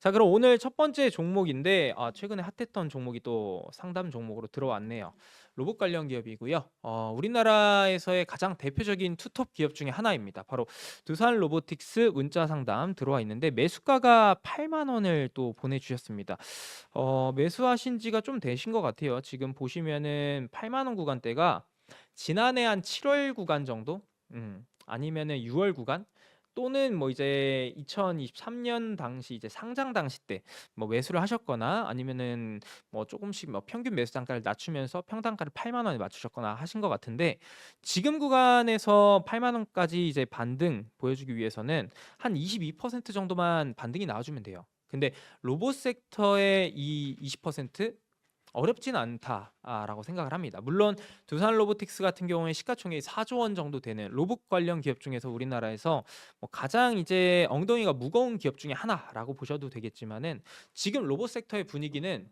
자, 그럼 오늘 첫 번째 종목인데 최근에 핫했던 종목이 또 상담 종목으로 들어왔네요. 로봇 관련 기업이고요. 우리나라에서의 가장 대표적인 투톱 기업 중에 하나입니다. 바로 두산 로보틱스 문자 상담 들어와 있는데 매수가가 8만 원을 또 보내주셨습니다. 매수하신 지가 좀 되신 것 같아요. 지금 보시면은 8만 원 구간대가 지난해 한 7월 구간 정도? 아니면은 6월 구간? 또는 뭐 이제 2023년 당시 이제 상장 당시 때 뭐 매수를 하셨거나 아니면은 뭐 조금씩 뭐 평균 매수 단가를 낮추면서 평단가를 8만 원에 맞추셨거나 하신 것 같은데, 지금 구간에서 8만 원까지 이제 반등 보여주기 위해서는 한 22% 정도만 반등이 나와주면 돼요. 근데 로봇 섹터의 이 20% 어렵진 않다라고 생각을 합니다. 물론 두산 로보틱스 같은 경우에 시가총액이 4조 원 정도 되는 로봇 관련 기업 중에서 우리나라에서 뭐 가장 이제 엉덩이가 무거운 기업 중에 하나라고 보셔도 되겠지만은, 지금 로봇 섹터의 분위기는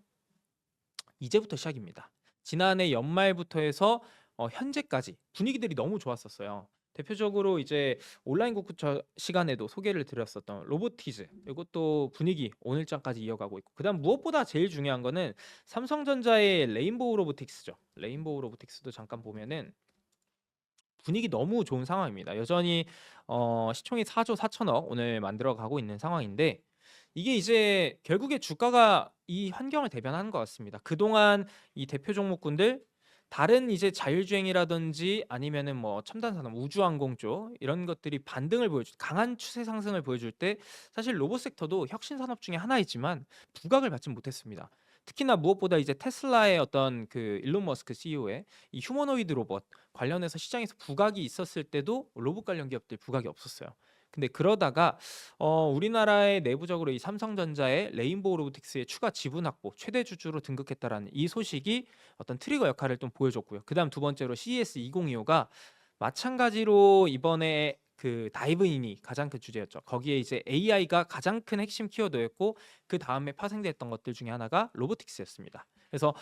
이제부터 시작입니다. 지난해 연말부터 해서 현재까지 분위기들이 너무 좋았었어요. 대표적으로 이제 온라인 국구처 시간에도 소개를 드렸었던 로보티즈, 이것도 분위기 오늘장까지 이어가고 있고, 그다음 무엇보다 제일 중요한 거는 삼성전자의 레인보우 로보틱스죠. 레인보우 로보틱스도 잠깐 보면은 분위기 너무 좋은 상황입니다. 여전히 시총이 4조 4천억 오늘 만들어 가고 있는 상황인데, 이게 이제 결국에 주가가 이 환경을 대변하는 것 같습니다. 그동안 이 대표 종목군들 다른 이제 자율주행이라든지 아니면은 뭐 첨단 산업, 우주항공 쪽 이런 것들이 반등을 보여줄, 강한 추세 상승을 보여줄 때 사실 로봇 섹터도 혁신 산업 중에 하나이지만 부각을 받지 못했습니다. 특히나 무엇보다 이제 테슬라의 어떤 그 일론 머스크 CEO의 이 휴머노이드 로봇 관련해서 시장에서 부각이 있었을 때도 로봇 관련 기업들 부각이 없었어요. 근데 그러다가 우리나라의 내부적으로 이 삼성전자의 레인보우 로보틱스의 추가 지분 확보 최대 주주로 등극했다라는 이 소식이 어떤 트리거 역할을 좀 보여줬고요. 그다음 두 번째로 CES 2025가 마찬가지로 이번에 그 다이브인이 가장 큰 주제였죠. 거기에 이제 AI가 가장 큰 핵심 키워드였고, 그 다음에 파생됐던 것들 중에 하나가 로보틱스였습니다. 그래서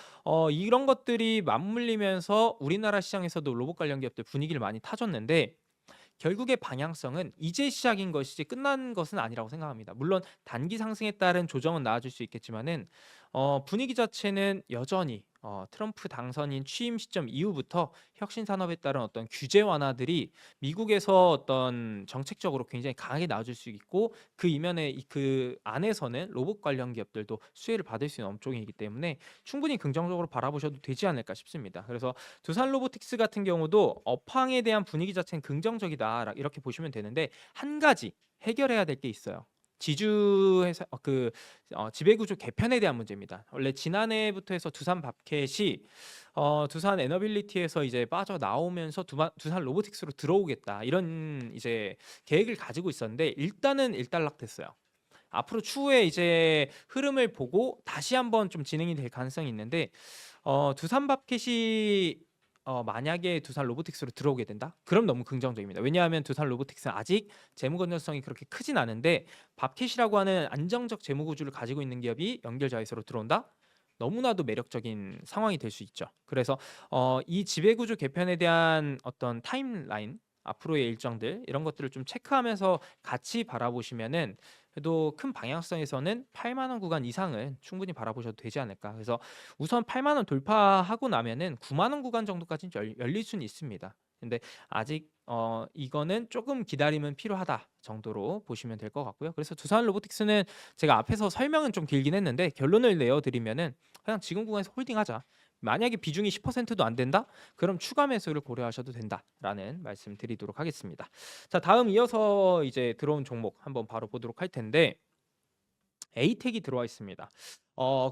이런 것들이 맞물리면서 우리나라 시장에서도 로봇 관련 기업들 분위기를 많이 타줬는데, 결국의 방향성은 이제 시작인 것이지 끝난 것은 아니라고 생각합니다. 물론 단기 상승에 따른 조정은 나아질 수 있겠지만은 분위기 자체는 여전히 트럼프 당선인 취임 시점 이후부터 혁신 산업에 따른 어떤 규제 완화들이 미국에서 어떤 정책적으로 굉장히 강하게 나와줄 수 있고, 그 이면에 그 안에서는 로봇 관련 기업들도 수혜를 받을 수 있는 업종이기 때문에 충분히 긍정적으로 바라보셔도 되지 않을까 싶습니다. 그래서 두산 로보틱스 같은 경우도 업황에 대한 분위기 자체는 긍정적이다 이렇게 보시면 되는데, 한 가지 해결해야 될 게 있어요. 지주회사 지배구조 개편에 대한 문제입니다. 원래 지난해부터 해서 두산 밥켓이 두산 에너빌리티에서 이제 빠져나오면서 두산 로보틱스로 들어오겠다 이런 이제 계획을 가지고 있었는데, 일단은 일단락됐어요. 앞으로 추후에 이제 흐름을 보고 다시 한번 좀 진행이 될 가능성이 있는데, 두산 밥켓이 만약에 두산 로보틱스로 들어오게 된다? 그럼 너무 긍정적입니다. 왜냐하면 두산 로보틱스는 아직 재무 건전성이 그렇게 크진 않은데, 밥켓이라고 하는 안정적 재무 구조를 가지고 있는 기업이 연결 자회사로 들어온다? 너무나도 매력적인 상황이 될 수 있죠. 그래서 이 지배 구조 개편에 대한 어떤 타임라인, 앞으로의 일정들 이런 것들을 좀 체크하면서 같이 바라보시면은 그래도 큰 방향성에서는 8만 원 구간 이상은 충분히 바라보셔도 되지 않을까. 그래서 우선 8만 원 돌파하고 나면은 9만 원 구간 정도까지는 열릴 수는 있습니다. 근데 아직 이거는 조금 기다림은 필요하다 정도로 보시면 될 것 같고요. 그래서 두산 로보틱스는 제가 앞에서 설명은 좀 길긴 했는데 결론을 내어 드리면은 그냥 지금 구간에서 홀딩하자. 만약에 비중이 10%도 안 된다? 그럼 추가 매수를 고려하셔도 된다라는 말씀 드리도록 하겠습니다. 자, 다음 이어서 이제 들어온 종목 한번 바로 보도록 할 텐데, 에이텍이 들어와 있습니다.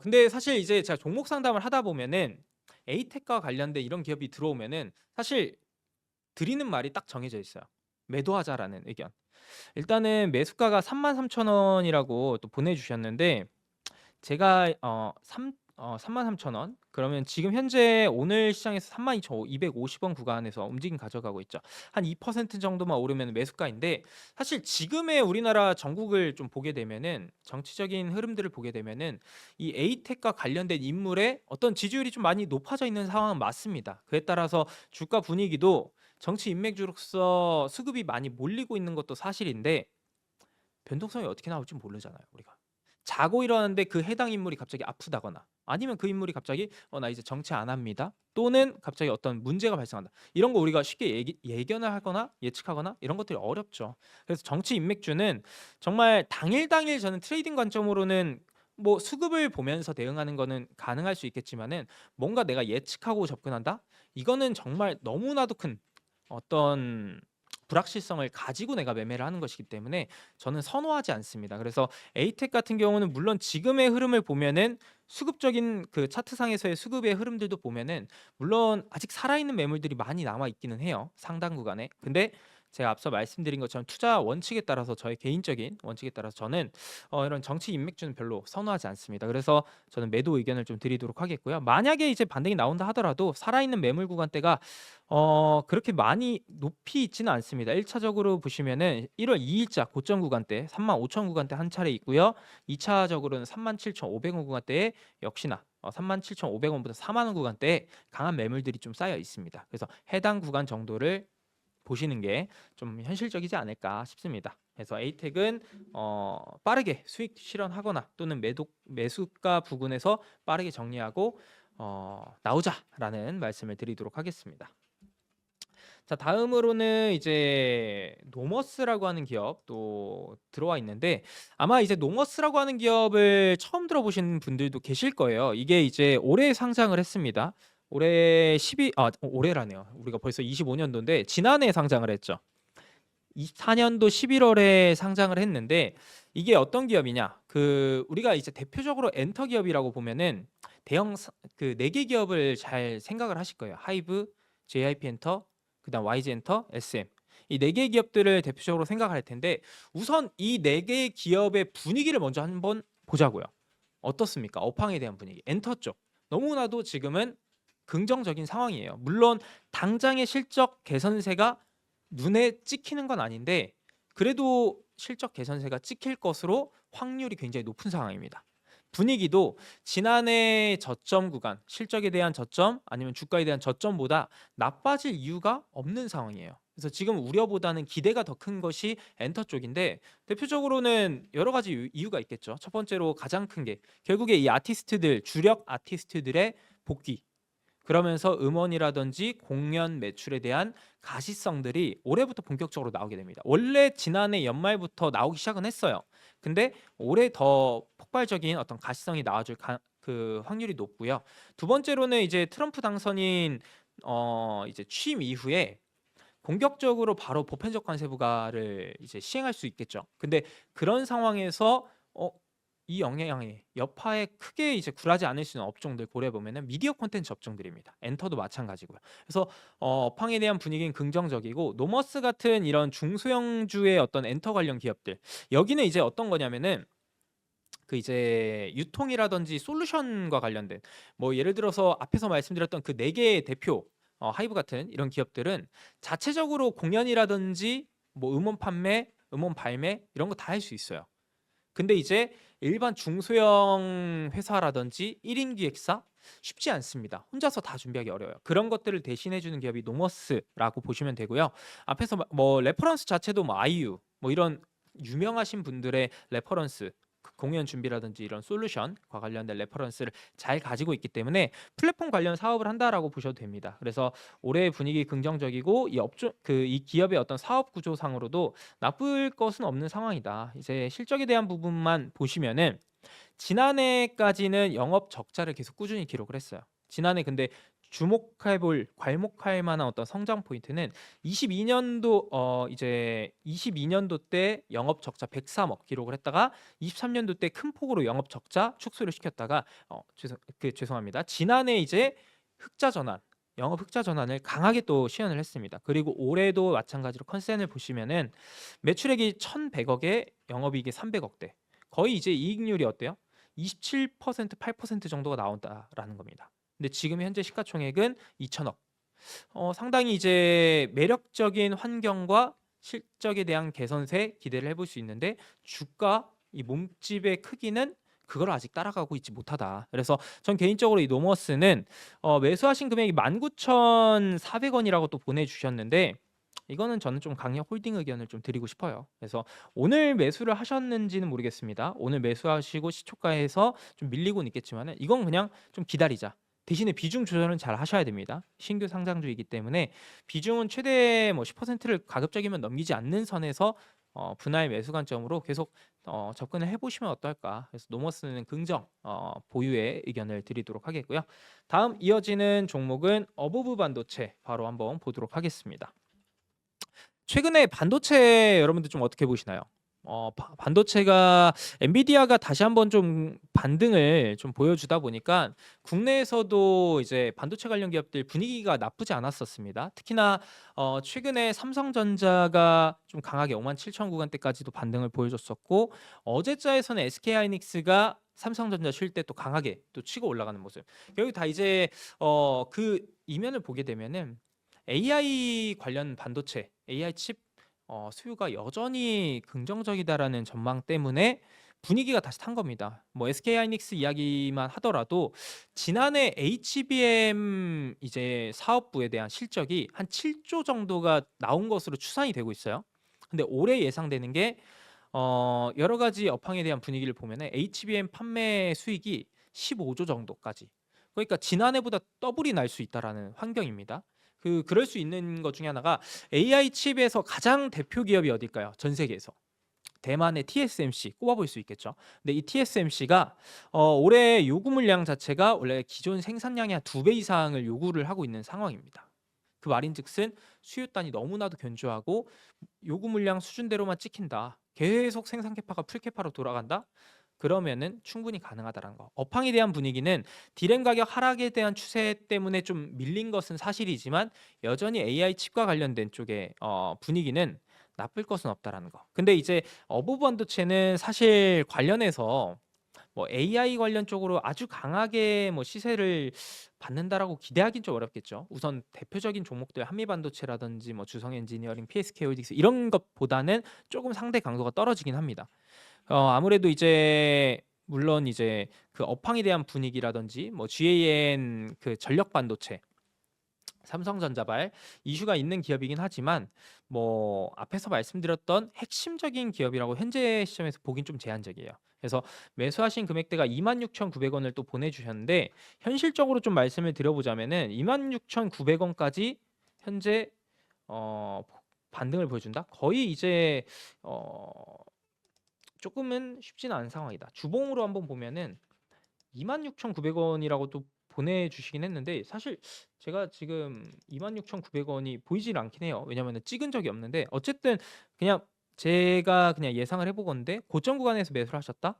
근데 사실 이제 제가 종목 상담을 하다 보면은 에이텍과 관련된 이런 기업이 들어오면은 사실 드리는 말이 딱 정해져 있어요. 매도하자라는 의견. 일단은 매수가가 33,000원이라고 또 보내주셨는데, 제가 33,000원 그러면 지금 현재 오늘 시장에서 32,250원 구간에서 움직임 가져가고 있죠. 한 2% 정도만 오르면 매수가인데, 사실 지금의 우리나라 전국을 좀 보게 되면은 정치적인 흐름들을 보게 되면은 이 에이텍과 관련된 인물의 어떤 지지율이 좀 많이 높아져 있는 상황은 맞습니다. 그에 따라서 주가 분위기도 정치 인맥주로서 수급이 많이 몰리고 있는 것도 사실인데, 변동성이 어떻게 나올지 모르잖아요, 우리가. 자고 일어났는데 그 해당 인물이 갑자기 아프다거나 아니면 그 인물이 갑자기 나 이제 정치 안 합니다. 또는 갑자기 어떤 문제가 발생한다. 이런 거 우리가 쉽게 예견을 하거나 예측하거나 이런 것들이 어렵죠. 그래서 정치 인맥주는 정말 당일 당일 저는 트레이딩 관점으로는 뭐 수급을 보면서 대응하는 거는 가능할 수 있겠지만은 뭔가 내가 예측하고 접근한다? 이거는 정말 너무나도 큰 어떤 불확실성을 가지고 내가 매매를 하는 것이기 때문에 저는 선호하지 않습니다. 그래서 에이텍 같은 경우는 물론 지금의 흐름을 보면은 수급적인 그 차트상에서의 수급의 흐름들도 보면은 물론 아직 살아있는 매물들이 많이 남아 있기는 해요. 상당 구간에. 근데 제가 앞서 말씀드린 것처럼 투자 원칙에 따라서 저의 개인적인 원칙에 따라서 저는 이런 정치 인맥주는 별로 선호하지 않습니다. 그래서 저는 매도 의견을 좀 드리도록 하겠고요. 만약에 이제 반등이 나온다 하더라도 살아있는 매물 구간대가 그렇게 많이 높이 있지는 않습니다. 1차적으로 보시면은 1월 2일자 고점 구간대 35,000 구간대 한 차례 있고요. 2차적으로는 37,500원 구간대에 역시나 37,500원부터 4만 원 구간대에 강한 매물들이 좀 쌓여 있습니다. 그래서 해당 구간 정도를 보시는 게 좀 현실적이지 않을까 싶습니다. 그래서 에이텍은 빠르게 수익 실현하거나 또는 매수가 부근에서 빠르게 정리하고 나오자라는 말씀을 드리도록 하겠습니다. 자, 다음으로는 이제 노머스라고 하는 기업도 들어와 있는데 아마 이제 노머스라고 하는 기업을 처음 들어보신 분들도 계실 거예요. 이게 이제 올해 상장을 했습니다. 올해라네요. 우리가 벌써 25년도인데 지난해 상장을 했죠. 24년도 11월에 상장을 했는데 이게 어떤 기업이냐? 그 우리가 이제 대표적으로 엔터 기업이라고 보면은 그 4개 기업을 잘 생각을 하실 거예요. 하이브, JIP 엔터, 그다음 YG 엔터, SM. 이 4개 기업들을 대표적으로 생각할 텐데 우선 이 4개 기업의 분위기를 먼저 한번 보자고요. 어떻습니까? 업황에 대한 분위기. 엔터 쪽. 너무나도 지금은 긍정적인 상황이에요. 물론 당장의 실적 개선세가 눈에 찍히는 건 아닌데 그래도 실적 개선세가 찍힐 것으로 확률이 굉장히 높은 상황입니다. 분위기도 지난해 저점 구간, 실적에 대한 저점 아니면 주가에 대한 저점보다 나빠질 이유가 없는 상황이에요. 그래서 지금 우려보다는 기대가 더 큰 것이 엔터 쪽인데 대표적으로는 여러 가지 이유가 있겠죠. 첫 번째로 가장 큰 게 결국에 이 아티스트들, 주력 아티스트들의 복귀. 그러면서 음원이라든지 공연 매출에 대한 가시성들이 올해부터 본격적으로 나오게 됩니다. 원래 지난해 연말부터 나오기 시작은 했어요. 근데 올해 더 폭발적인 어떤 가시성이 나와줄 그 확률이 높고요. 두 번째로는 이제 트럼프 당선인 이제 취임 이후에 본격적으로 바로 보편적 관세 부과를 이제 시행할 수 있겠죠. 근데 그런 상황에서 이 영향이 여파에 크게 이제 굴하지 않을 수 있는 업종들 고려해 보면은 미디어 콘텐츠 업종들입니다. 엔터도 마찬가지고요. 그래서 업황에 대한 분위기는 긍정적이고 노머스 같은 이런 중소형주의 어떤 엔터 관련 기업들 여기는 이제 어떤 거냐면은 그 이제 유통이라든지 솔루션과 관련된 뭐 예를 들어서 앞에서 말씀드렸던 그 4개의 대표 하이브 같은 이런 기업들은 자체적으로 공연이라든지 뭐 음원 판매, 음원 발매 이런 거 다 할 수 있어요. 근데 이제 일반 중소형 회사라든지 1인 기획사 쉽지 않습니다. 혼자서 다 준비하기 어려워요. 그런 것들을 대신해 주는 기업이 노머스라고 보시면 되고요. 앞에서 뭐 레퍼런스 자체도 뭐 아이유 뭐 이런 유명하신 분들의 레퍼런스 공연 준비라든지 이런 솔루션과 관련된 레퍼런스를 잘 가지고 있기 때문에 플랫폼 관련 사업을 한다라고 보셔도 됩니다. 그래서 올해 분위기 긍정적이고 이 업종 이 기업의 어떤 사업 구조상으로도 나쁠 것은 없는 상황이다. 이제 실적에 대한 부분만 보시면은 지난해까지는 영업 적자를 계속 꾸준히 기록을 했어요. 지난해 근데 주목해볼 괄목할 만한 어떤 성장 포인트는 22년도 이제 22년도 때 영업 적자 103억 기록을 했다가 23년도 때 큰 폭으로 영업 적자 축소를 시켰다가 죄송합니다. 지난해 이제 흑자 전환 영업 흑자 전환을 강하게 또 시현을 했습니다. 그리고 올해도 마찬가지로 컨센을 보시면은 매출액이 1,100억에 영업이익이 300억대. 거의 이제 이익률이 어때요? 27% 8% 정도가 나온다라는 겁니다. 근데 지금 현재 시가총액은 2천억. 상당히 이제 매력적인 환경과 실적에 대한 개선세 기대를 해볼 수 있는데 주가 이 몸집의 크기는 그걸 아직 따라가고 있지 못하다. 그래서 전 개인적으로 이 노머스는 매수하신 금액이 19,400원이라고 또 보내주셨는데 이거는 저는 좀 강력 홀딩 의견을 좀 드리고 싶어요. 그래서 오늘 매수를 하셨는지는 모르겠습니다. 오늘 매수하시고 시초가에서 좀 밀리고는 있겠지만은 이건 그냥 좀 기다리자. 대신에 비중 조절은 잘 하셔야 됩니다. 신규 상장주이기 때문에 비중은 최대 뭐 10%를 가급적이면 넘기지 않는 선에서 분할 매수 관점으로 계속 접근을 해보시면 어떨까. 그래서 노머스는 긍정 보유의 의견을 드리도록 하겠고요. 다음 이어지는 종목은 어보브 반도체 바로 한번 보도록 하겠습니다. 최근에 반도체 여러분들 좀 어떻게 보시나요? 반도체가 엔비디아가 다시 한번 좀 반등을 좀 보여주다 보니까 국내에서도 이제 반도체 관련 기업들 분위기가 나쁘지 않았었습니다. 특히나 최근에 삼성전자가 좀 강하게 57,000 구간대까지도 반등을 보여줬었고 어제자에서는 SK하이닉스가 삼성전자 쉴 때 또 강하게 또 치고 올라가는 모습. 여기 다 이제 그 이면을 보게 되면은 AI 관련 반도체, AI 칩 수요가 여전히 긍정적이다라는 전망 때문에 분위기가 다시 탄 겁니다. 뭐 SK 하이닉스 이야기만 하더라도 지난해 HBM 이제 사업부에 대한 실적이 한 7조 정도가 나온 것으로 추산이 되고 있어요. 근데 올해 예상되는 게 여러 가지 업황에 대한 분위기를 보면은 HBM 판매 수익이 15조 정도까지. 그러니까 지난해보다 더블이 날 수 있다라는 환경입니다. 그럴 수 있는 것 중에 하나가 AI 칩에서 가장 대표 기업이 어딜까요? 전 세계에서. 대만의 TSMC 꼽아볼 수 있겠죠. 근데 이 TSMC가 올해 요구 물량 자체가 원래 기존 생산량의 한 2배 이상을 요구를 하고 있는 상황입니다. 그 말인즉슨 수요단이 너무나도 견조하고 요구 물량 수준대로만 찍힌다. 계속 생산 캐파가 풀 캐파로 돌아간다. 그러면은 충분히 가능하다라는 거. 업황에 대한 분위기는 디램 가격 하락에 대한 추세 때문에 좀 밀린 것은 사실이지만 여전히 AI 칩과 관련된 쪽의 분위기는 나쁠 것은 없다라는 거. 근데 이제 어보브 반도체는 사실 관련해서 뭐 AI 관련 쪽으로 아주 강하게 뭐 시세를 받는다라고 기대하기는 좀 어렵겠죠. 우선 대표적인 종목들 한미반도체라든지 뭐 주성엔지니어링, PSK 홀딩스 이런 것보다는 조금 상대 강도가 떨어지긴 합니다. 아무래도 이제 물론 이제 그 업황에 대한 분위기라든지 뭐 GAN 그 전력 반도체 삼성전자발 이슈가 있는 기업이긴 하지만 뭐 앞에서 말씀드렸던 핵심적인 기업이라고 현재 시점에서 보긴 좀 제한적이에요. 그래서 매수하신 금액대가 26,900원을 또 보내주셨는데 현실적으로 좀 말씀을 드려보자면은 26,900원까지 현재 어, 반등을 보여준다. 거의 이제 어, 조금은 쉽지는 않은 상황이다. 주봉으로 한번 보면은 26,900원이라고 또 보내주시긴 했는데 사실 제가 지금 26,900원이 보이질 않긴 해요. 왜냐면 찍은 적이 없는데 어쨌든 그냥 제가 그냥 예상을 해보건데 고점 구간에서 매수를 하셨다?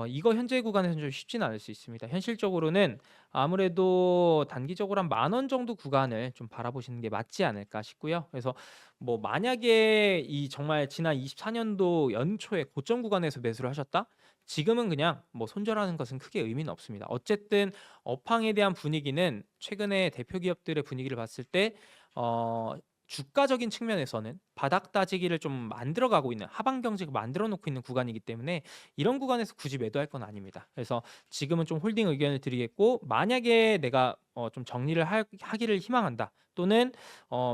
이거 현재 구간에서는 좀 쉽지는 않을 수 있습니다. 현실적으로는 아무래도 단기적으로 한 10,000원 정도 구간을 좀 바라보시는 게 맞지 않을까 싶고요. 그래서 뭐 만약에 이 정말 지난 24년도 연초에 고점 구간에서 매수를 하셨다? 지금은 그냥 뭐 손절하는 것은 크게 의미는 없습니다. 어쨌든 업황에 대한 분위기는 최근에 대표 기업들의 분위기를 봤을 때 주가적인 측면에서는 바닥 따지기를 좀 만들어가고 있는 하방 경직을 만들어 놓고 있는 구간이기 때문에 이런 구간에서 굳이 매도할 건 아닙니다. 그래서 지금은 좀 홀딩 의견을 드리겠고 만약에 내가 좀 정리를 하기를 희망한다 또는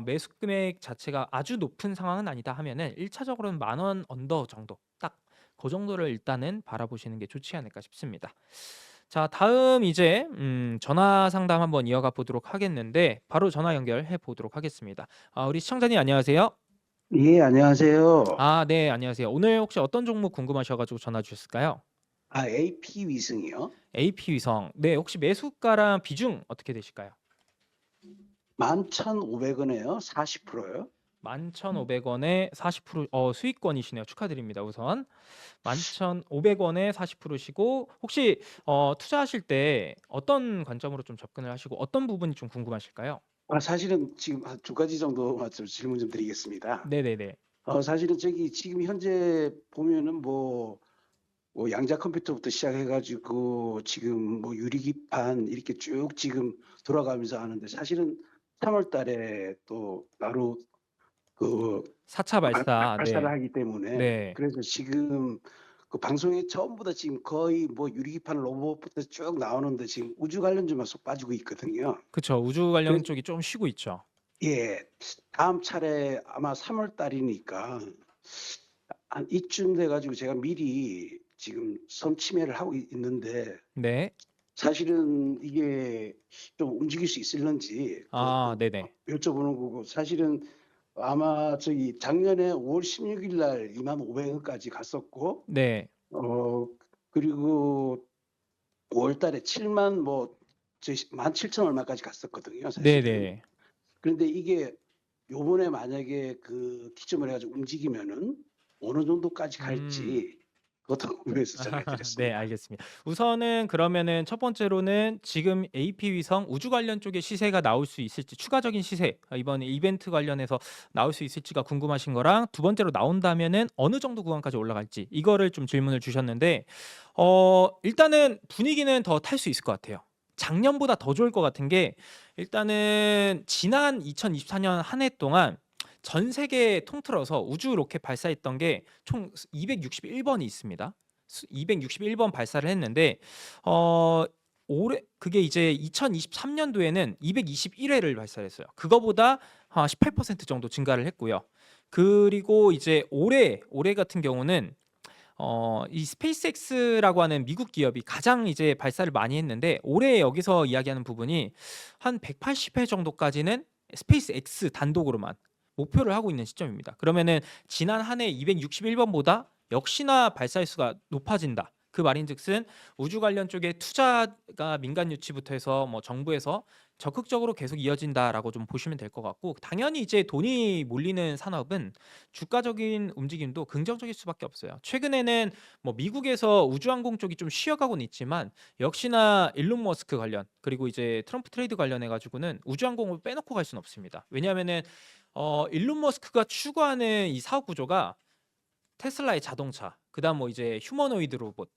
매수 금액 자체가 아주 높은 상황은 아니다 하면은 1차적으로는 10,000원 언더 정도 딱 그 정도를 일단은 바라보시는 게 좋지 않을까 싶습니다. 자, 다음 이제 전화 상담 한번 이어가 보도록 하겠는데 바로 전화 연결해 보도록 하겠습니다. 우리 시청자님 안녕하세요. 예, 안녕하세요. 네, 안녕하세요. 오늘 혹시 어떤 종목 궁금하셔가지고 전화 주셨을까요? AP 위승이요. AP위성. 네, 혹시 매수가랑 비중 어떻게 되실까요? 11,500원에요. 40%요. 11,500원에 40% 수익권이시네요. 축하드립니다. 우선 11,500원에 40%시고 혹시 투자하실 때 어떤 관점으로 좀 접근을 하시고 어떤 부분이 좀 궁금하실까요? 사실은 지금 한 두 가지 정도 좀 질문 좀 드리겠습니다. 네네네. 사실은 저기 지금 현재 보면은 뭐 양자 컴퓨터부터 시작해가지고 지금 뭐 유리기판 이렇게 쭉 지금 돌아가면서 하는데 사실은 3월 달에 또 바로 그 4차 발사. 발사를 네. 하기 때문에 네. 그래서 지금 그 방송에 전부 다 지금 거의 뭐 유리기판 로봇부터 쭉 나오는데 지금 우주 관련주만 쏙 빠지고 있거든요. 그쵸. 우주 관련 그래서 쪽이 좀 쉬고 있죠. 예. 다음 차례 아마 3월 달이니까 한 이쯤 돼 가지고 제가 미리 지금 선침해를 하고 있는데 네. 사실은 이게 좀 움직일 수 있을런지 아 그것도 네네. 여쭤보는 거고, 사실은 아마 저기 작년에 5월 16일 날 25,000원까지 갔었고, 네. 어 그리고 5월 달에 7만 뭐 저희 17,000 얼마까지 갔었거든요, 사실은. 네네. 그런데 이게 요번에 만약에 그 기점을 해 가지고 움직이면은 어느 정도까지 음. 갈지 그것도 궁금해서 전화를 네 드렸습니다. 알겠습니다. 우선은 그러면은 첫 번째로는 지금 AP 위성 우주 관련 쪽의 시세가 나올 수 있을지 추가적인 시세 이번에 이벤트 관련해서 나올 수 있을지가 궁금하신 거랑 두 번째로 나온다면은 어느 정도 구간까지 올라갈지 이거를 좀 질문을 주셨는데 일단은 분위기는 더 탈 수 있을 것 같아요. 작년보다 더 좋을 것 같은 게 일단은 지난 2024년 한 해 동안 전 세계 통틀어서 우주 로켓 발사했던 게 총 261번이 있습니다. 261번 발사를 했는데 어 올해 그게 이제 2023년도에는 221회를 발사했어요. 그거보다 한 18% 정도 증가를 했고요. 그리고 이제 올해 같은 경우는 이 스페이스X라고 하는 미국 기업이 가장 이제 발사를 많이 했는데 올해 여기서 이야기하는 부분이 한 180회 정도까지는 스페이스X 단독으로만 목표를 하고 있는 시점입니다. 그러면은 지난 한 해 261번보다 역시나 발사 횟수가 높아진다. 그 말인즉슨 우주 관련 쪽에 투자가 민간 유치부터 해서 뭐 정부에서 적극적으로 계속 이어진다라고 좀 보시면 될 것 같고, 당연히 이제 돈이 몰리는 산업은 주가적인 움직임도 긍정적일 수밖에 없어요. 최근에는 뭐 미국에서 우주항공 쪽이 좀 쉬어가고는 있지만 역시나 일론 머스크 관련 그리고 이제 트럼프 트레이드 관련해 가지고는 우주항공을 빼놓고 갈 수는 없습니다. 왜냐하면은 일론 머스크가 추구하는 이 사업 구조가 테슬라의 자동차, 그다음 뭐 이제 휴머노이드 로봇,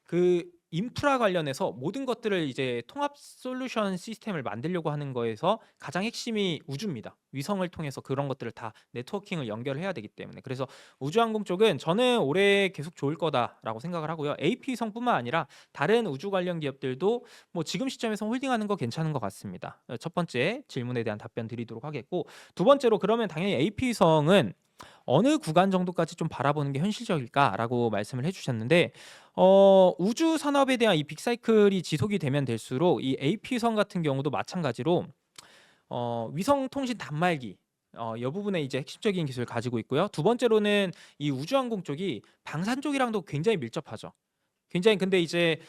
그 인프라 관련해서 모든 것들을 이제 통합 솔루션 시스템을 만들려고 하는 거에서 가장 핵심이 우주입니다. 위성을 통해서 그런 것들을 다 네트워킹을 연결해야 되기 때문에. 그래서 우주항공 쪽은 저는 올해 계속 좋을 거다라고 생각을 하고요. AP위성뿐만 아니라 다른 우주 관련 기업들도 뭐 지금 시점에서 홀딩하는 거 괜찮은 것 같습니다. 첫 번째 질문에 대한 답변 드리도록 하겠고, 두 번째로 그러면 당연히 AP위성은 어느 구간 정도까지 좀 바라보는 게 현실적일까라고 말씀을 해주셨는데 우주 산업에 대한 이 빅사이클이 지속이 되면 될수록 이 AP위성 같은 경우도 마찬가지로 위성 통신 단말기 이 부분에 이제 핵심적인 기술을 가지고 있고요. 두 번째로는 이 우주항공 쪽이 방산 쪽이랑도 굉장히 밀접하죠. 굉장히 근데 이제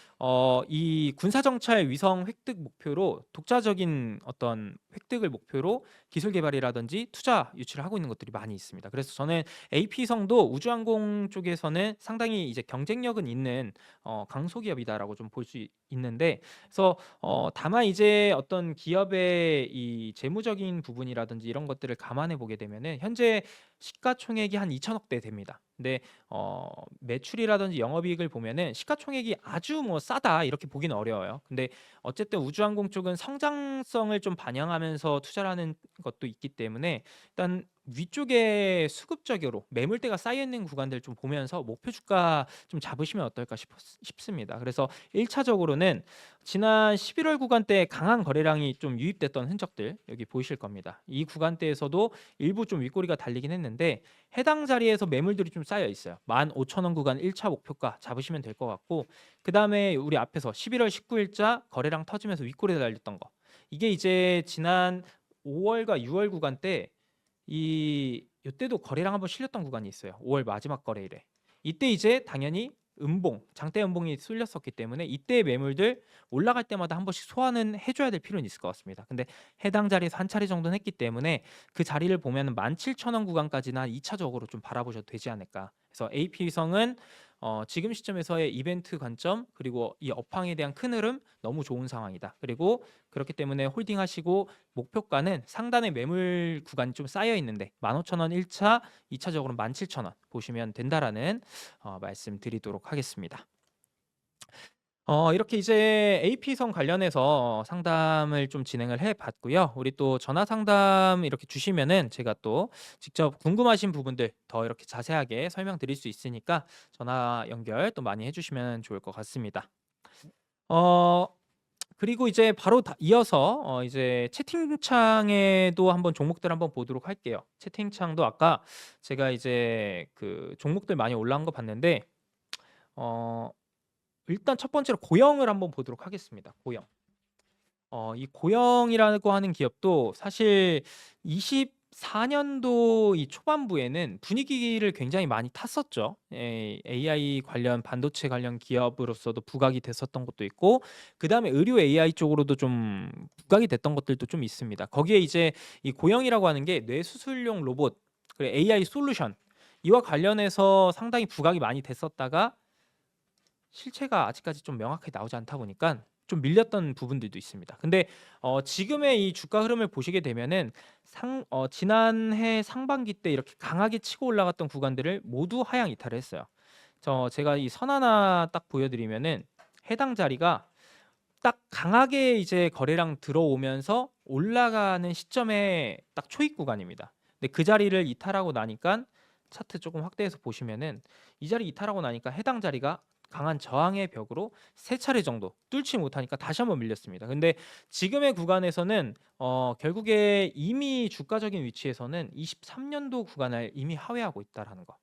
이 군사 정찰 위성 획득 목표로 독자적인 어떤 획득을 목표로 기술 개발이라든지 투자 유치를 하고 있는 것들이 많이 있습니다. 그래서 저는 AP성도 우주항공 쪽에서는 상당히 이제 경쟁력은 있는 강소기업이다라고 좀 볼 수 있는데, 그래서 다만 이제 어떤 기업의 이 재무적인 부분이라든지 이런 것들을 감안해 보게 되면은 현재 시가총액이 한 2천억대 됩니다. 근데 매출이라든지 영업이익을 보면은 시가총액이 아주 뭐 싸다 이렇게 보기는 어려워요. 근데 어쨌든 우주항공 쪽은 성장성을 좀 반영하면서 투자를 하는 것도 있기 때문에 일단 위쪽에 수급적으로 매물대가 쌓여 있는 구간들 좀 보면서 목표 주가 좀 잡으시면 어떨까 싶습니다. 그래서 1차적으로는 지난 11월 구간대 강한 거래량이 좀 유입됐던 흔적들 여기 보이실 겁니다. 이 구간대에서도 일부 좀 윗꼬리가 달리긴 했는데 해당 자리에서 매물들이 좀 쌓여 있어요. 15,000원 구간 1차 목표가 잡으시면 될 것 같고, 그 다음에 우리 앞에서 11월 19일자 거래량 터지면서 윗꼬리 달렸던 거, 이게 이제 지난 5월과 6월 구간 때 이때도 거래량 한번 실렸던 구간이 있어요. 5월 마지막 거래일에. 이때 이제 당연히 장대 음봉이 쏠렸었기 때문에 이때 매물들 올라갈 때마다 한 번씩 소화는 해줘야 될 필요는 있을 것 같습니다. 근데 해당 자리에서 한 차례 정도는 했기 때문에 그 자리를 보면 17,000원 구간까지나 2차적으로 좀 바라보셔도 되지 않을까. 그래서 AP성은 지금 시점에서의 이벤트 관점 그리고 이 업황에 대한 큰 흐름 너무 좋은 상황이다. 그리고 그렇기 때문에 홀딩하시고 목표가는 상단에 매물 구간이 좀 쌓여 있는데 15,000원 1차, 2차적으로 17,000원 보시면 된다라는 말씀드리도록 하겠습니다. 이렇게 이제 AP성 관련해서 상담을 좀 진행을 해 봤고요. 우리 또 전화 상담 이렇게 주시면은 제가 또 직접 궁금하신 부분들 더 이렇게 자세하게 설명드릴 수 있으니까 전화 연결 또 많이 해 주시면 좋을 것 같습니다. 어 그리고 이제 바로 이어서 이제 채팅창에도 한번 종목들 한번 보도록 할게요. 채팅창도 아까 제가 이제 그 종목들 많이 올라온 거 봤는데 어 일단 첫 번째로 고영을 한번 보도록 하겠습니다. 고영. 이 고영이라고 하는 기업도 사실 24년도 이 초반부에는 분위기를 굉장히 많이 탔었죠. AI 관련 반도체 관련 기업으로서도 부각이 됐었던 것도 있고 그다음에 의료 AI 쪽으로도 좀 부각이 됐던 것들도 좀 있습니다. 거기에 이제 이 고영이라고 하는 게 뇌수술용 로봇 그리고 AI 솔루션 이와 관련해서 상당히 부각이 많이 됐었다가 실체가 아직까지 좀 명확하게 나오지 않다 보니까 좀 밀렸던 부분들도 있습니다. 근데 지금의 이 주가 흐름을 보시게 되면은 지난해 상반기 때 이렇게 강하게 치고 올라갔던 구간들을 모두 하향 이탈을 했어요. 제가 이 선 하나 딱 보여드리면은 해당 자리가 딱 강하게 이제 거래량 들어오면서 올라가는 시점에 딱 초입 구간입니다. 근데 그 자리를 이탈하고 나니까 차트 조금 확대해서 보시면은 이 자리 이탈하고 나니까 해당 자리가 강한 저항의 벽으로 세 차례 정도 뚫지 못하니까 다시 한번 밀렸습니다. 근데 지금의 구간에서는 결국에 이미 주가적인 위치에서는 23년도 구간을 이미 하회하고 있다라는 거.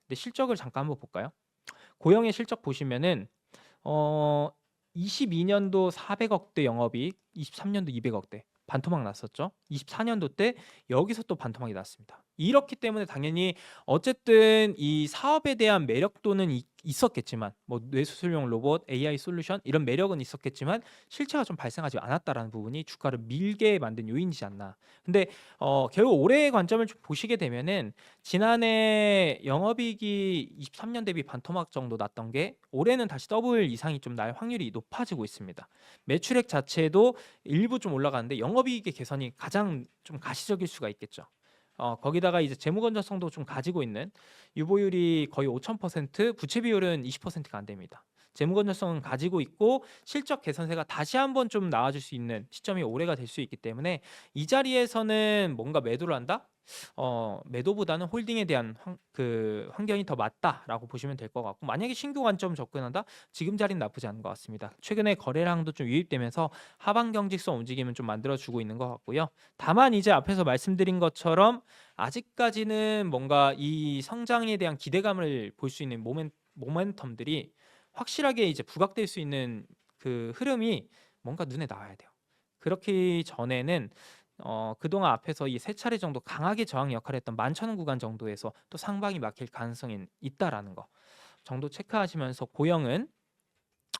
근데 실적을 잠깐 한번 볼까요? 고영의 실적 보시면은 어 22년도 400억대 영업이익, 23년도 200억대 반토막 났었죠. 24년도 때 여기서 또 반토막이 났습니다. 이렇기 때문에 당연히 어쨌든 이 사업에 대한 매력도는 있었겠지만 뭐 뇌수술용 로봇, AI 솔루션 이런 매력은 있었겠지만 실체가 좀 발생하지 않았다라는 부분이 주가를 밀게 만든 요인이지 않나. 근데 결국 올해의 관점을 좀 보시게 되면은 지난해 영업이익이 23년 대비 반토막 정도 났던 게 올해는 다시 더블 이상이 좀 날 확률이 높아지고 있습니다. 매출액 자체도 일부 좀 올라가는데 영업이익의 개선이 가장 좀 가시적일 수가 있겠죠. 거기다가 이제 재무 건전성도 좀 가지고 있는 유보율이 거의 5,000%, 부채 비율은 20%가 안 됩니다. 재무 건전성은 가지고 있고 실적 개선세가 다시 한번 좀 나아질 수 있는 시점이 올해가 될 수 있기 때문에 이 자리에서는 뭔가 매도를 한다? 매도보다는 홀딩에 대한 환경이 더 맞다라고 보시면 될 것 같고 만약에 신규 관점 접근한다? 지금 자리는 나쁘지 않은 것 같습니다. 최근에 거래량도 좀 유입되면서 하방 경직성 움직임은 좀 만들어주고 있는 것 같고요. 다만 이제 앞에서 말씀드린 것처럼 아직까지는 뭔가 이 성장에 대한 기대감을 볼 수 있는 모멘텀들이 확실하게 이제 부각될 수 있는 그 흐름이 뭔가 눈에 나와야 돼요. 그렇기 전에는 그동안 앞에서 이 세 차례 정도 강하게 저항 역할을 했던 11,000원 구간 정도에서 또 상방이 막힐 가능성이 있다라는 거 정도 체크하시면서 고영은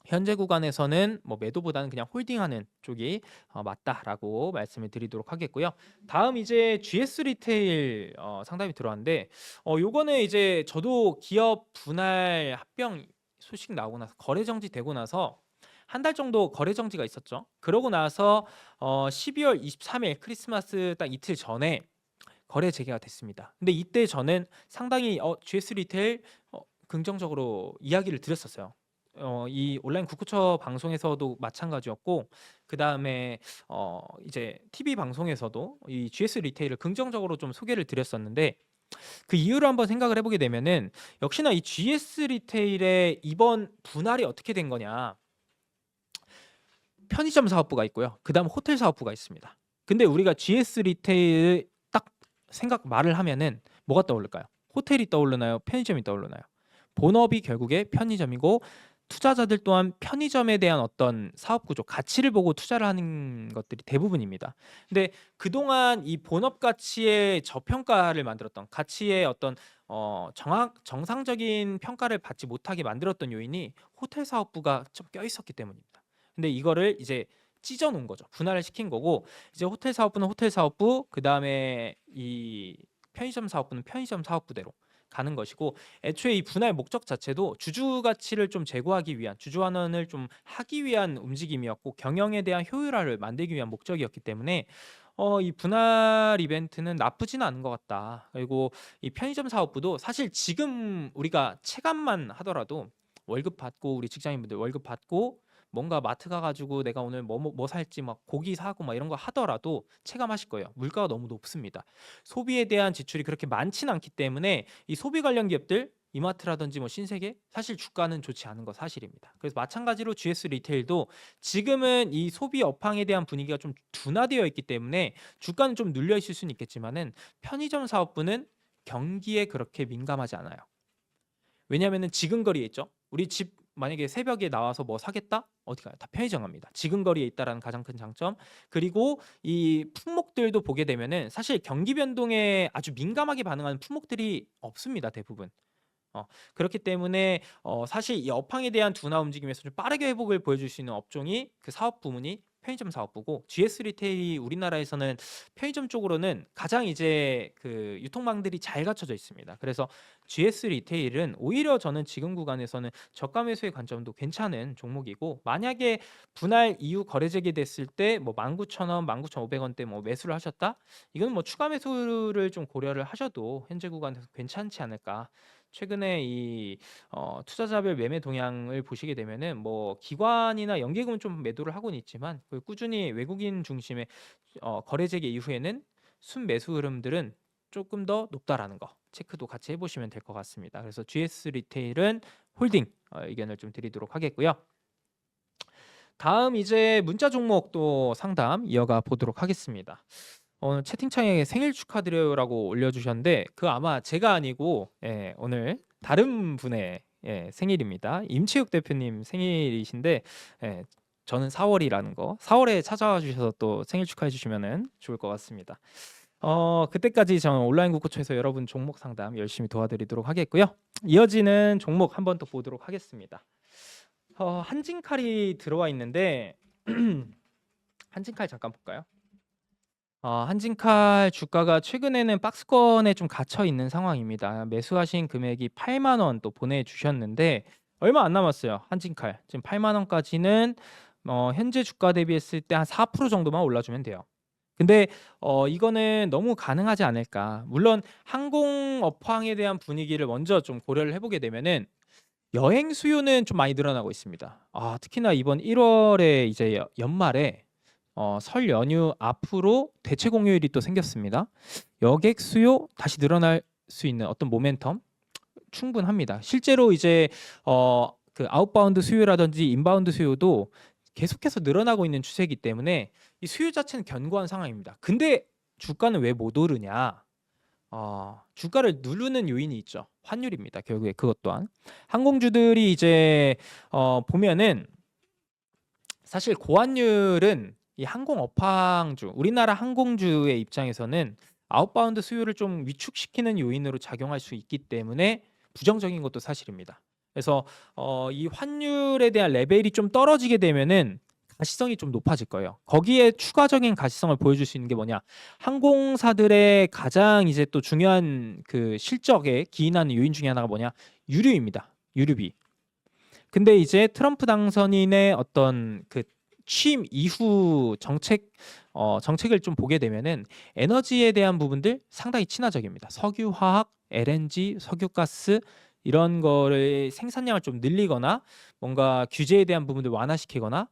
현재 구간에서는 뭐 매도보다는 그냥 홀딩하는 쪽이 맞다라고 말씀을 드리도록 하겠고요. 다음 이제 GS 리테일 상담이 들어왔는데 요거는 이제 저도 기업 분할 합병 소식 나오고 나서 거래 정지 되고 나서 한 달 정도 거래 정지가 있었죠. 그러고 나서 12월 23일 크리스마스 딱 이틀 전에 거래 재개가 됐습니다. 근데 이때 저는 상당히 GS 리테일 긍정적으로 이야기를 드렸었어요. 이 온라인 국구처 방송에서도 마찬가지였고 그다음에 이제 TV 방송에서도 이 GS 리테일을 긍정적으로 좀 소개를 드렸었는데 그 이유를 한번 생각을 해보게 되면은 역시나 이 GS 리테일의 이번 분할이 어떻게 된 거냐. 편의점 사업부가 있고요. 그다음 호텔 사업부가 있습니다. 근데 우리가 GS 리테일 딱 말을 하면은 뭐가 떠오를까요? 호텔이 떠오르나요? 편의점이 떠오르나요? 본업이 결국에 편의점이고 투자자들 또한 편의점에 대한 어떤 사업 구조, 가치를 보고 투자를 하는 것들이 대부분입니다. 근데 그동안 이 본업 가치의 저평가를 만들었던 가치의 어떤 정상적인 평가를 받지 못하게 만들었던 요인이 호텔 사업부가 좀 껴있었기 때문입니다. 근데 이거를 이제 찢어 놓은 거죠. 분할을 시킨 거고 이제 호텔 사업부는 호텔 사업부, 그다음에 이 편의점 사업부는 편의점 사업부대로 가는 것이고 애초에 이 분할 목적 자체도 주주 가치를 좀 제고하기 위한 주주 환원을 좀 하기 위한 움직임이었고 경영에 대한 효율화를 만들기 위한 목적이었기 때문에 이 분할 이벤트는 나쁘지는 않은 것 같다. 그리고 이 편의점 사업부도 사실 지금 우리가 체감만 하더라도 월급 받고 우리 직장인분들 월급 받고 뭔가 마트 가가지고 내가 오늘 뭐 살지 막 고기 사고 막 이런 거 하더라도 체감하실 거예요. 물가가 너무 높습니다. 소비에 대한 지출이 그렇게 많지는 않기 때문에 이 소비 관련 기업들 이마트라든지 뭐 신세계 사실 주가는 좋지 않은 거 사실입니다. 그래서 마찬가지로 GS 리테일도 지금은 이 소비 업황에 대한 분위기가 좀 둔화되어 있기 때문에 주가는 좀 눌려 있을 수는 있겠지만은 편의점 사업부는 경기에 그렇게 민감하지 않아요. 왜냐하면은 지근거리에 있죠. 우리 집 만약에 새벽에 나와서 뭐 사겠다? 어디 가요? 다 편의점 갑니다. 지근거리에 있다라는 가장 큰 장점. 그리고 이 품목들도 보게 되면은 사실 경기 변동에 아주 민감하게 반응하는 품목들이 없습니다. 대부분. 그렇기 때문에 사실 이 업황에 대한 둔화 움직임에서 좀 빠르게 회복을 보여줄 수 있는 업종이 그 사업 부문이 편의점 사업부고 GS 리테일이 우리나라에서는 편의점 쪽으로는 가장 이제 그 유통망들이 잘 갖춰져 있습니다. 그래서 GS 리테일은 오히려 저는 지금 구간에서는 저가 매수의 관점도 괜찮은 종목이고 만약에 분할 이후 거래 재개됐을 때 뭐 19,000원, 19,500원대 뭐 매수를 하셨다? 이건 뭐 추가 매수를 좀 고려를 하셔도 현재 구간에서 괜찮지 않을까. 최근에 이 투자자별 매매 동향을 보시게 되면은 뭐 기관이나 연계금은 좀 매도를 하고는 있지만 꾸준히 외국인 중심의 거래 재개 이후에는 순매수 흐름들은 조금 더 높다라는 거 체크도 같이 해보시면 될 것 같습니다. 그래서 GS 리테일은 홀딩 의견을 좀 드리도록 하겠고요. 다음 이제 문자 종목 또 상담 이어가 보도록 하겠습니다. 채팅창에 생일 축하드려요라고 올려주셨는데 그 아마 제가 아니고 오늘 다른 분의 생일입니다. 임채욱 대표님 생일이신데 저는 4월이라는 거 4월에 찾아와 주셔서 또 생일 축하해 주시면은 좋을 것 같습니다. 그때까지 저는 온라인 국고초에서 여러분 종목 상담 열심히 도와드리도록 하겠고요. 이어지는 종목 한번 또 보도록 하겠습니다. 한진칼이 들어와 있는데 한진칼 잠깐 볼까요? 한진칼 주가가 최근에는 박스권에 좀 갇혀 있는 상황입니다. 매수하신 금액이 8만 원 또 보내주셨는데 얼마 안 남았어요. 한진칼 지금 8만 원까지는 현재 주가 대비했을 때 한 4% 정도만 올라주면 돼요. 근데 이거는 너무 가능하지 않을까. 물론 항공 업황에 대한 분위기를 먼저 좀 고려를 해보게 되면은 여행 수요는 좀 많이 늘어나고 있습니다. 특히나 이번 1월에 이제 연말에 설 연휴 앞으로 대체 공휴일이 또 생겼습니다. 여객 수요 다시 늘어날 수 있는 어떤 모멘텀 충분합니다. 실제로 이제 그 아웃바운드 수요라든지 인바운드 수요도 계속해서 늘어나고 있는 추세이기 때문에 이 수요 자체는 견고한 상황입니다. 근데 주가는 왜 못 오르냐? 주가를 누르는 요인이 있죠. 환율입니다. 결국에 그것 또한 항공주들이 이제 보면은 사실 고환율은 이 항공 업황주, 우리나라 항공주의 입장에서는 아웃바운드 수요를 좀 위축시키는 요인으로 작용할 수 있기 때문에 부정적인 것도 사실입니다. 그래서 이 환율에 대한 레벨이 좀 떨어지게 되면은 가시성이 좀 높아질 거예요. 거기에 추가적인 가시성을 보여줄 수 있는 게 뭐냐? 항공사들의 가장 이제 또 중요한 그 실적에 기인하는 요인 중에 하나가 뭐냐? 유류입니다. 유류비. 근데 이제 트럼프 당선인의 어떤 그 취임 이후 정책을 좀 보게 되면은 에너지에 대한 부분들 상당히 친화적입니다. 석유, 화학, LNG, 석유가스 이런 거를 생산량을 좀 늘리거나 뭔가 규제에 대한 부분들 완화시키거나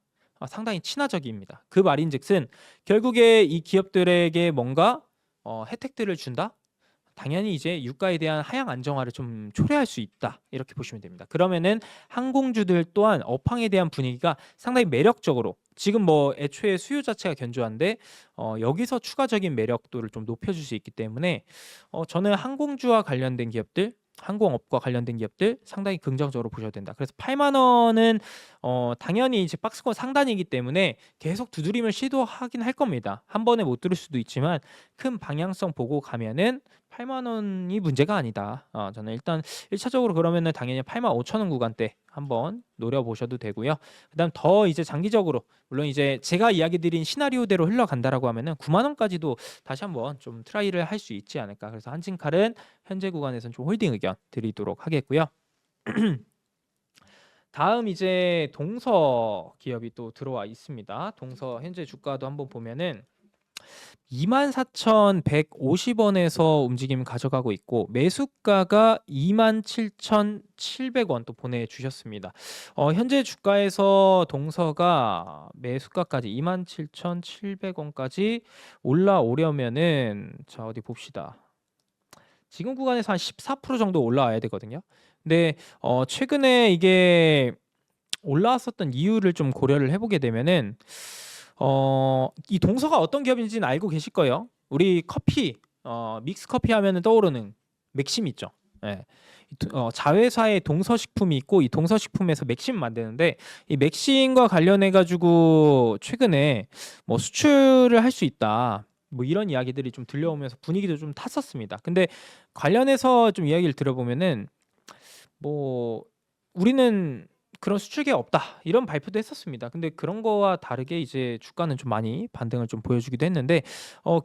상당히 친화적입니다. 그 말인즉슨 결국에 이 기업들에게 뭔가 혜택들을 준다. 당연히 이제 유가에 대한 하향 안정화를 좀 초래할 수 있다 이렇게 보시면 됩니다. 그러면은 항공주들 또한 업황에 대한 분위기가 상당히 매력적으로 지금 뭐 애초에 수요 자체가 견조한데 여기서 추가적인 매력도를 좀 높여줄 수 있기 때문에 저는 항공주와 관련된 기업들 항공업과 관련된 기업들 상당히 긍정적으로 보셔야 된다. 그래서 8만 원은 당연히 이제 박스권 상단이기 때문에 계속 두드림을 시도하긴 할 겁니다. 한 번에 못 들을 수도 있지만 큰 방향성 보고 가면은 8만 원이 문제가 아니다. 저는 일단 1차적으로 그러면은 당연히 8만 5천 원 구간대 한번 노려보셔도 되고요. 그다음 더 이제 장기적으로 물론 이제 제가 이야기 드린 시나리오대로 흘러간다라고 하면은 9만 원까지도 다시 한번 좀 트라이를 할 수 있지 않을까. 그래서 한진칼은 현재 구간에서는 좀 홀딩 의견 드리도록 하겠고요. 다음 이제 동서 기업이 또 들어와 있습니다. 동서 현재 주가도 한번 보면은 24,150원에서 움직임 가져가고 있고 매수가가 27,700원 또 보내주셨습니다. 현재 주가에서 동서가 매수가까지 27,700원까지 올라오려면은 자 어디 봅시다. 지금 구간에서 한 14% 정도 올라와야 되거든요. 근데 최근에 이게 올라왔었던 이유를 좀 고려를 해보게 되면은 이 동서가 어떤 기업인지는 알고 계실 거예요. 우리 커피 믹스 커피 하면은 떠오르는 맥심 있죠. 예. 자회사의 동서식품이 있고 이 동서식품에서 맥심 만드는데 이 맥심과 관련해 가지고 최근에 뭐 수출을 할 수 있다. 뭐 이런 이야기들이 좀 들려오면서 분위기도 좀 탔었습니다. 근데 관련해서 좀 이야기를 들어보면은 뭐 우리는 그런 수출기가 없다 이런 발표도 했었습니다. 근데 그런 거와 다르게 이제 주가는 좀 많이 반등을 좀 보여주기도 했는데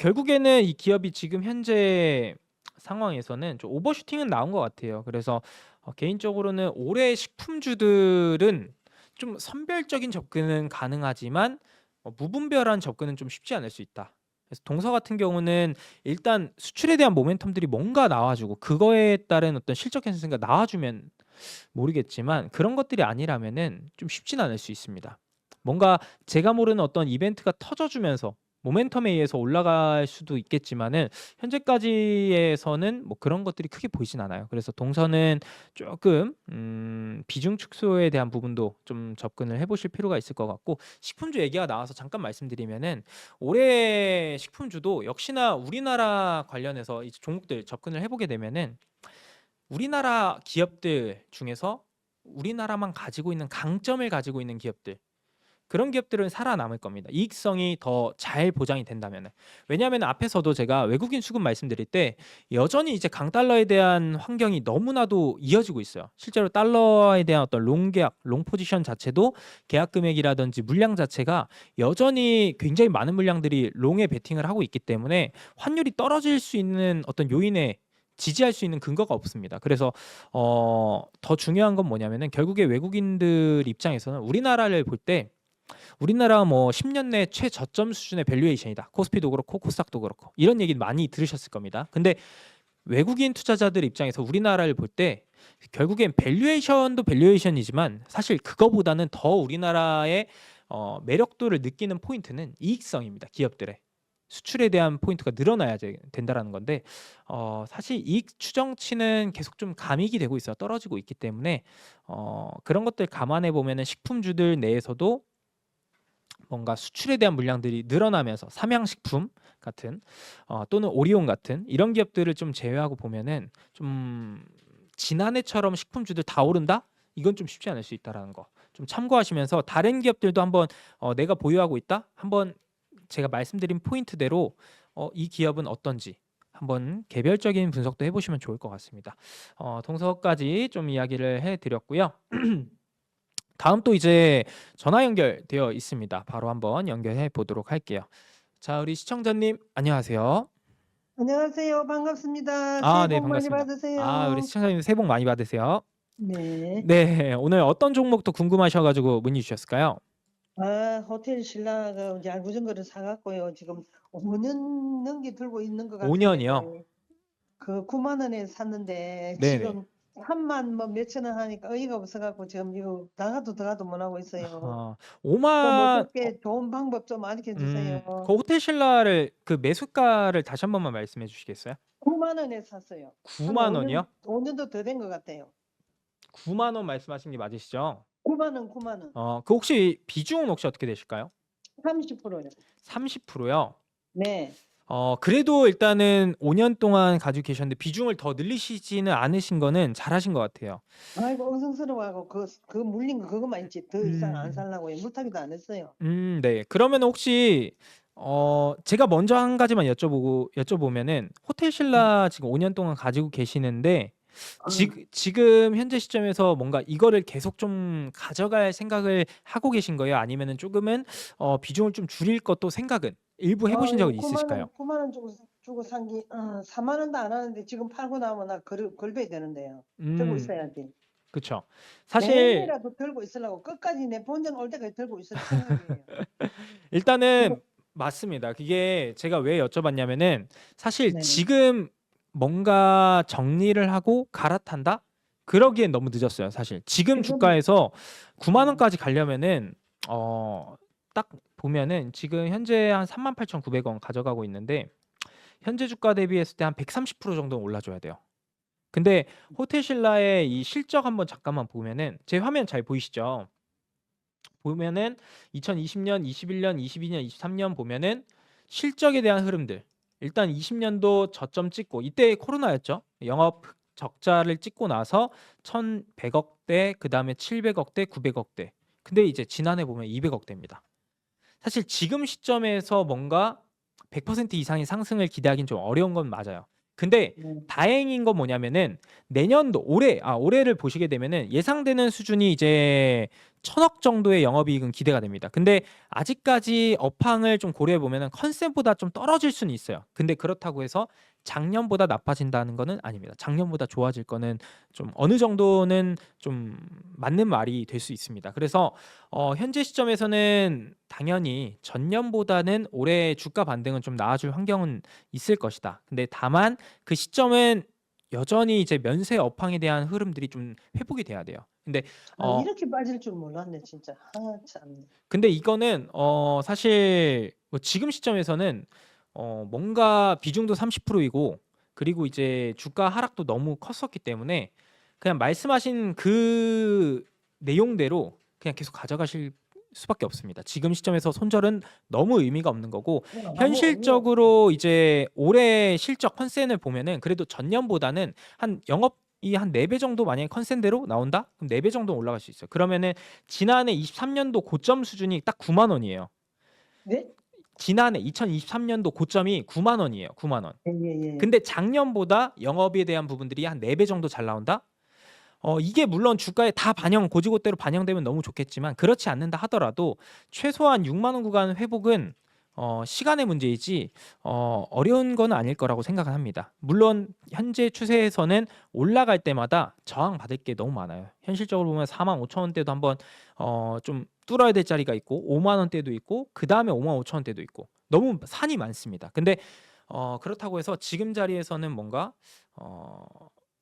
결국에는 이 기업이 지금 현재 상황에서는 좀 오버슈팅은 나온 것 같아요. 그래서 개인적으로는 올해 식품주들은 좀 선별적인 접근은 가능하지만 무분별한 접근은 좀 쉽지 않을 수 있다. 그래서 동서 같은 경우는 일단 수출에 대한 모멘텀들이 뭔가 나와주고 그거에 따른 어떤 실적 현상가 나와주면 모르겠지만 그런 것들이 아니라면은 좀 쉽진 않을 수 있습니다. 뭔가 제가 모르는 어떤 이벤트가 터져주면서 모멘텀에 의해서 올라갈 수도 있겠지만은 현재까지에서는 뭐 그런 것들이 크게 보이진 않아요. 그래서 동서는 조금 비중 축소에 대한 부분도 좀 접근을 해보실 필요가 있을 것 같고 식품주 얘기가 나와서 잠깐 말씀드리면은 올해 식품주도 역시나 우리나라 관련해서 이 종목들 접근을 해보게 되면은 우리나라 기업들 중에서 우리나라만 가지고 있는 강점을 가지고 있는 기업들 그런 기업들은 살아남을 겁니다. 이익성이 더 잘 보장이 된다면. 왜냐하면 앞에서도 제가 외국인 수급 말씀드릴 때 여전히 이제 강달러에 대한 환경이 너무나도 이어지고 있어요. 실제로 달러에 대한 어떤 롱 계약, 롱 포지션 자체도 계약 금액이라든지 물량 자체가 여전히 굉장히 많은 물량들이 롱에 베팅을 하고 있기 때문에 환율이 떨어질 수 있는 어떤 요인에 지지할 수 있는 근거가 없습니다. 그래서 더 중요한 건 뭐냐면은 결국에 외국인들 입장에서는 우리나라를 볼때 우리나라 뭐 10년 내 최저점 수준의 밸류에이션이다. 코스피도 그렇고 코스닥도 그렇고 이런 얘기 많이 들으셨을 겁니다. 근데 외국인 투자자들 입장에서 우리나라를 볼 때 결국엔 밸류에이션도 밸류에이션이지만 사실 그거보다는 더 우리나라의 매력도를 느끼는 포인트는 이익성입니다. 기업들의 수출에 대한 포인트가 늘어나야 된다라는 건데 사실 이익 추정치는 계속 좀 감익이 되고 있어요. 떨어지고 있기 때문에 그런 것들 감안해 보면은 식품주들 내에서도 뭔가 수출에 대한 물량들이 늘어나면서 삼양식품 같은 또는 오리온 같은 이런 기업들을 좀 제외하고 보면은 좀 지난해처럼 식품주들 다 오른다? 이건 좀 쉽지 않을 수 있다라는 거 좀 참고하시면서 다른 기업들도 한번 내가 보유하고 있다? 한번 제가 말씀드린 포인트대로 이 기업은 어떤지 한번 개별적인 분석도 해보시면 좋을 것 같습니다. 동서까지 좀 이야기를 해드렸고요. 다음 또 이제 전화 연결되어 있습니다. 바로 한번 연결해 보도록 할게요. 자, 우리 시청자님 안녕하세요. 안녕하세요. 반갑습니다. 아, 새해 네, 복 많이 반갑습니다. 아, 우리 받으세요. 시청자님 새해 복 많이 받으세요. 네. 네, 오늘 어떤 종목도 궁금하셔 가지고 문의 주셨을까요? 호텔 신라가 이제 알구정거를 사갖고요. 지금 5년 넘게 들고 있는 것 5년이요? 같은데 그 9만 원에 샀는데 네네. 지금 3만 뭐 몇천 원 하니까 어이가 없어갖고 지금 이거 나가도 들어가도 못 하고 있어요. 아, 좀 5만 어떻게 좋은 방법 좀 알려 주세요. 그 호텔 신라를 그 매수가를 다시 한 번만 말씀해 주시겠어요? 9만 원에 샀어요. 9만 원이요? 5년도 더 된 것 같아요. 9만 원 말씀하신 게 맞으시죠? 9만 원, 9만 원. 그 혹시 비중은 혹시 어떻게 되실까요? 30%요. 30%요? 네. 그래도 일단은 5년 동안 가지고 계셨는데 비중을 더 늘리시지는 않으신 거는 잘하신 것 같아요. 아이고 엉성스러워하고 그 물린 거 그것만 있지 더 이상 안 음. 살라고요. 물타기도 안 했어요. 네. 그러면 혹시 제가 먼저 한 가지만 여쭤보면은 호텔 신라 지금 5년 동안 가지고 계시는데 지금 현재 시점에서 뭔가 이거를 계속 좀 가져갈 생각을 하고 계신 거예요? 아니면은 조금은 비중을 좀 줄일 것도 생각은 일부 해보신 적은 있으실까요? 9만 원 주고 산 게 4만 원도 안 하는데 지금 팔고 나면 나 걸배야 되는데요. 들고 음, 있어야지. 그쵸. 사실 내일이라도 들고 있으려고 끝까지 내 본전 올 때까지 들고 있을 생각이에요. 일단은 맞습니다. 그게 제가 왜 여쭤봤냐면은 사실 네. 지금 뭔가 정리를 하고 갈아탄다? 그러기엔 너무 늦었어요, 사실. 지금 지금 주가에서 9만 원까지 가려면은 딱 보면은 지금 현재 한 38,900원 가져가고 있는데 현재 주가 대비했을 때 한 130% 정도는 올라줘야 돼요. 근데 호텔신라의 이 실적 한번 잠깐만 보면은 제 화면 잘 보이시죠? 보면은 2020년, 21년, 22년, 23년 보면은 실적에 대한 흐름들. 일단 20년도 저점 찍고 이때 코로나였죠. 영업 적자를 찍고 나서 1,100억대, 그다음에 700억대, 900억대. 근데 이제 지난해 보면 200억대입니다. 사실 지금 시점에서 뭔가 100% 이상의 상승을 기대하기는 좀 어려운 건 맞아요. 근데 다행인 건 뭐냐면은 내년도 올해를 보시게 되면은 예상되는 수준이 이제 1,000억 정도의 영업이익은 기대가 됩니다. 근데 아직까지 업황을 좀 고려해 보면은 컨셉보다 좀 떨어질 수는 있어요. 근데 그렇다고 해서 작년보다 나빠진다는 거는 아닙니다. 작년보다 좋아질 거는 좀 어느 정도는 좀 맞는 말이 될 수 있습니다. 그래서 현재 시점에서는 당연히 전년보다는 올해 주가 반등은 좀 나아질 환경은 있을 것이다. 근데 다만 그 시점은 여전히 이제 면세 업황에 대한 흐름들이 좀 회복이 돼야 돼요. 근데 이렇게 빠질 줄 몰랐네 진짜. 아 참. 근데 이거는 사실 뭐 지금 시점에서는 뭔가 비중도 30%이고 그리고 이제 주가 하락도 너무 컸었기 때문에 그냥 말씀하신 그 내용대로 그냥 계속 가져가실 수밖에 없습니다. 지금 시점에서 손절은 너무 의미가 없는 거고 현실적으로 이제 올해 실적 컨센을 보면은 그래도 전년보다는 한 영업이 한 4배 정도 만약에 컨센대로 나온다? 그럼 4배 정도 올라갈 수 있어요. 그러면은 지난해 23년도 고점 수준이 딱 9만 원이에요. 네? 지난해 2023년도 고점이 9만 원이에요. 9만 원. 예. 근데 작년보다 영업에 대한 부분들이 한 4배 정도 잘 나온다? 이게 물론 주가에 다 고지고대로 반영되면 너무 좋겠지만 그렇지 않는다 하더라도 최소한 6만 원 구간 회복은 시간의 문제이지 어려운 건 아닐 거라고 생각을 합니다. 물론 현재 추세에서는 올라갈 때마다 저항 받을 게 너무 많아요. 현실적으로 보면 4만 5천 원대도 한번 좀 뚫어야 될 자리가 있고 5만 원대도 있고 그 다음에 5만 5천 원대도 있고 너무 산이 많습니다. 근데 그렇다고 해서 지금 자리에서는 뭔가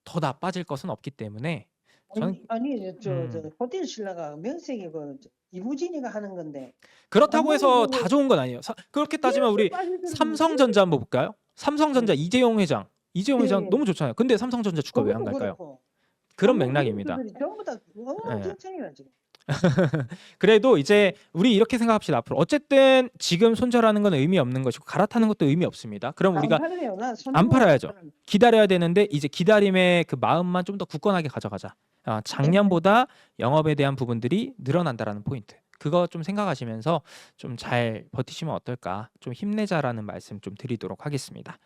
더 나빠질 것은 없기 때문에 저는 저 호텔 신라가 명색이 이부진이가 하는 건데 그렇다고 해서 아무리 다 좋은 건 아니에요. 그렇게 따지면 우리 이렇게 빠질 줄은 삼성전자 한번 볼까요? 삼성전자 이재용 회장 네. 너무 좋잖아요. 근데 삼성전자 주가 왜 안 그것도 갈까요? 그렇고. 그런 한국 맥락입니다. 기업들이 전부 다 엉망진창이라 지금. 그래도 이제 우리 이렇게 생각합시다. 앞으로 어쨌든 지금 손절하는 건 의미 없는 것이고 갈아타는 것도 의미 없습니다. 그럼 우리가 안 팔아요. 안 팔아야죠. 기다려야 되는데 이제 기다림의 그 마음만 좀 더 굳건하게 가져가자. 작년보다 영업에 대한 부분들이 늘어난다라는 포인트. 그거 좀 생각하시면서 좀 잘 버티시면 어떨까? 좀 힘내자라는 말씀 좀 드리도록 하겠습니다.